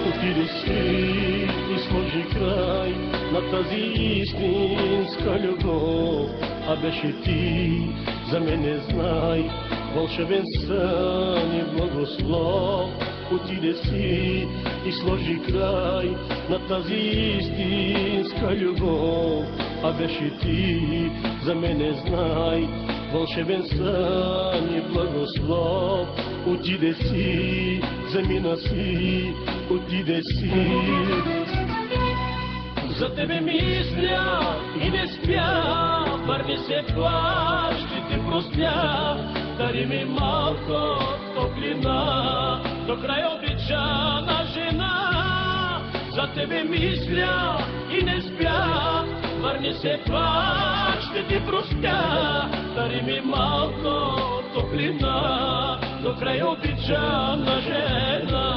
Отиде си и сложи край на тази истинска любов, а беше ти за мене, знай, вълшебен сън и благослов. Отиде си и сложи край на тази истинска любов, а беше ти за мене, знай, вълшебен сън и благослов. Отиде си, замина си, отиде си. За тебе мисля и не спя, върни се, това ще ти простя. Дари ми малко топлина, до край обичана жена. За тебе мисля и не спя, върни се, това ще ти простя. Дари ми малко топлина, до край обичана жена.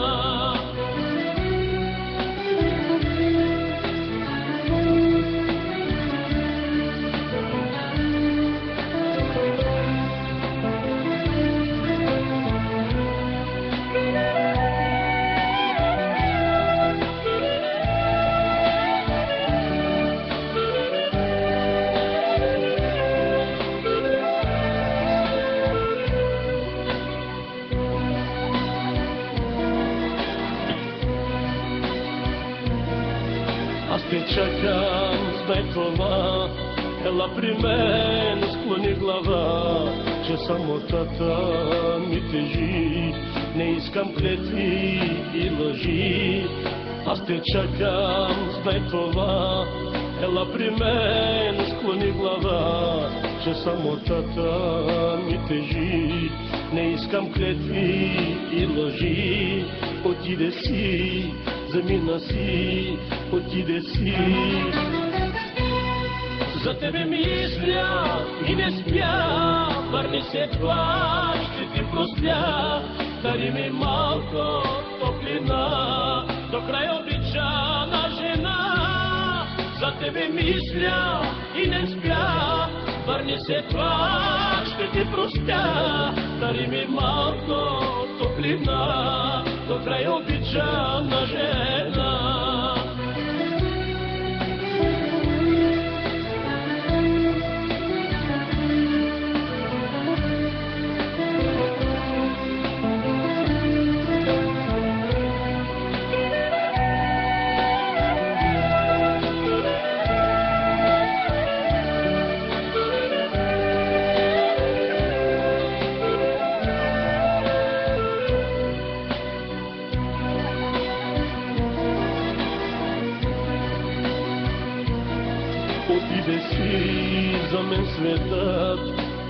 Аз те чакам, знай това, ела при мен, склони глава, че самотата ми тежи, не искам клетви и лъжи. Аз те чакам, знай това, ела при мен, склони глава, че самотата ми тежи, не искам клетви и лъжи. Отиде си, замина си, отиде си. За тебе мисля и не спя, върни се, това ще ти простя. Дари ми малко топлина, до край обичана жена. За тебе мисля и не спя, върни се, това ще ти простя. Дари ми малко топлина, до край обичана жена. Отиде си, за мен светът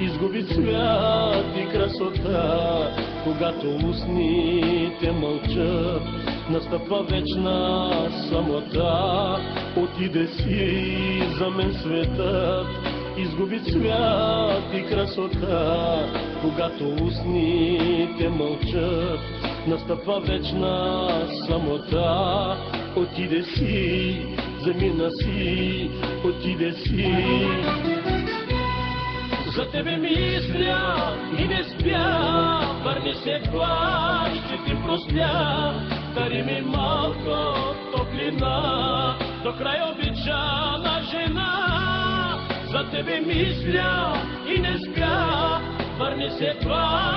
изгуби цвят и красота. Когато устните мълчат, настъпва вечна самота. Отиде си, за мен светът изгуби цвят и красота. Когато устните мълчат, настъпва вечна самота. Отиде си, замина си, отиде си. За тебе мисля и не спя, върни се, това ще ти простя. Дари ми малко топлина, до край обичана жена. За тебе мисля и не спя, върни се, това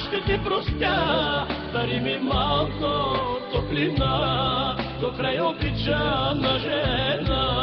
ще ти простя. Дари ми малко топлина, до край обичана жена.